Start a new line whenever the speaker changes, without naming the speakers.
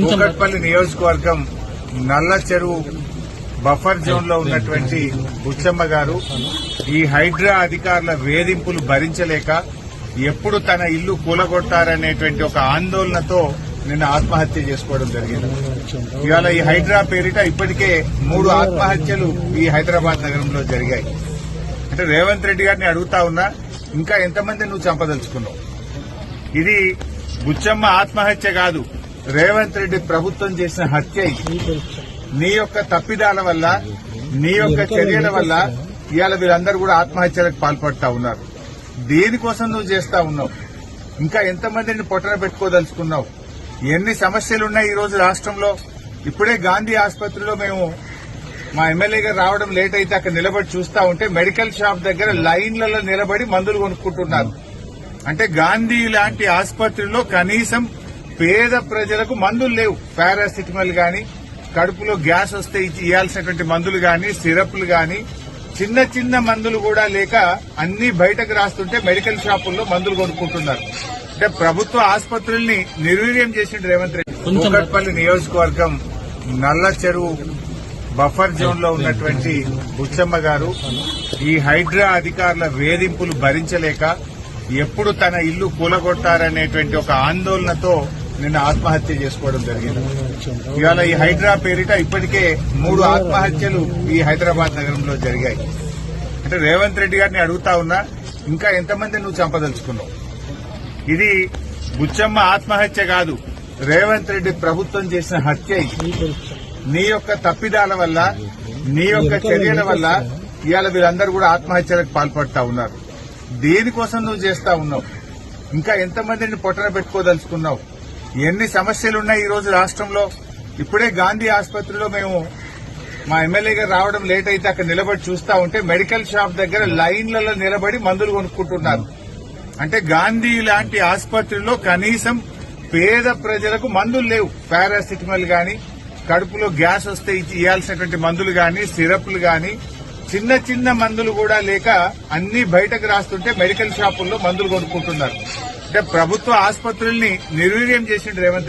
కూకట్పల్లి నియోజకవర్గం నల్ల చెరువు బఫర్ జోన్ లో ఉన్నటువంటి బుచ్చమ్మ గారు ఈ హైడ్రా అధికారుల వేధింపులు భరించలేక ఎప్పుడు తన ఇల్లు కూలగొట్టారనేటువంటి ఒక ఆందోళనతో నిన్న ఆత్మహత్య చేసుకోవడం జరిగింది. ఇవాళ ఈ హైడ్రా పేరిట ఇప్పటికే 3 ఆత్మహత్యలు ఈ హైదరాబాద్ నగరంలో జరిగాయి. అంటే రేవంత్ రెడ్డి గారిని అడుగుతా ఉన్నా, ఇంకా ఎంతమంది నువ్వు చంపదలుచుకున్నావు? ఇది బుచ్చమ్మ ఆత్మహత్య కాదు, రేవంత్ రెడ్డి ప్రభుత్వం చేసిన హత్య. నీ యొక్క తప్పిదాల వల్ల, నీ యొక్క చర్యల వల్ల ఇవాళ వీళ్ళందరూ కూడా ఆత్మహత్యలకు పాల్పడతా ఉన్నారు. దేనికోసం నువ్వు చేస్తా ఉన్నావు? ఇంకా ఎంతమందిని పొట్టన పెట్టుకోదలుచుకున్నావు? ఎన్ని సమస్యలున్నాయి ఈ రోజు రాష్ట్రంలో. ఇప్పుడే గాంధీ ఆసుపత్రిలో మేము మా ఎమ్మెల్యే గారు రావడం లేట్ అయితే అక్కడ నిలబడి చూస్తా ఉంటే మెడికల్ షాప్ దగ్గర లైన్లలో నిలబడి మందులు కొనుక్కుంటున్నారు. అంటే గాంధీ లాంటి ఆసుపత్రిలో కనీసం పేద ప్రజలకు మందులు లేవు. పారాసిటమాల్ గాని, కడుపులో గ్యాస్ వస్తే ఇవ్వాల్సినటువంటి మందులు గాని, సిరప్లు గాని, చిన్న చిన్న మందులు కూడా లేక అన్ని బయటకు రాస్తుంటే మెడికల్ షాపుల్లో మందులు కొనుక్కుంటున్నారు. అంటే ప్రభుత్వ ఆసుపత్రుల్ని నిర్వీర్యం చేసిండు రేవంత్ రెడ్డి. కూకట్పల్లి నియోజకవర్గం నల్ల చెరువు బఫర్ జోన్ లో ఉన్నటువంటి బుచ్చమ్మ గారు ఈ హైడ్రా అధికారుల వేధింపులు భరించలేక ఎప్పుడు తన ఇల్లు కూలగొట్టారనేటువంటి ఒక ఆందోళనతో నిన్న ఆత్మహత్య చేసుకోవడం జరిగింది. ఇవాళ ఈ హైడ్రా పేరిట ఇప్పటికే 3 ఆత్మహత్యలు ఈ హైదరాబాద్ నగరంలో జరిగాయి. అంటే రేవంత్ రెడ్డి గారిని అడుగుతా ఉన్నా, ఇంకా ఎంతమంది నువ్వు చంపదలుచుకున్నావు? ఇది బుచ్చమ్మ ఆత్మహత్య కాదు, రేవంత్ రెడ్డి ప్రభుత్వం చేసిన హత్య. నీ యొక్క తప్పిదాల వల్ల, నీ యొక్క చర్యల వల్ల ఇవాళ వీళ్ళందరూ కూడా ఆత్మహత్యలకు పాల్పడతా ఉన్నారు. దేనికోసం నువ్వు చేస్తా ఉన్నావు? ఇంకా ఎంతమందిని పొట్టన పెట్టుకోదలుచుకున్నావు? ఎన్ని సమస్యలున్నాయి ఈ రోజు రాష్ట్రంలో. ఇప్పుడే గాంధీ ఆసుపత్రిలో మేము మా ఎమ్మెల్యే గారు రావడం లేట్ అయితే అక్కడ నిలబడి చూస్తా ఉంటే మెడికల్ షాప్ దగ్గర లైన్లలో నిలబడి మందులు కొనుక్కుంటున్నారు. అంటే గాంధీ లాంటి ఆసుపత్రిలో కనీసం పేద ప్రజలకు మందులు లేవు. పారాసిటమాల్ గాని, కడుపులో గ్యాస్ వస్తే ఇవ్వాల్సినటువంటి మందులు గాని, సిరప్లు గాని, చిన్న చిన్న మందులు కూడా లేక అన్ని బయటకు రాస్తుంటే మెడికల్ షాపుల్లో మందులు కొనుక్కుంటున్నారు. అంటే ప్రభుత్వ ఆసుపత్రుల్ని నిర్వీర్యం చేసిండు రేవంత్.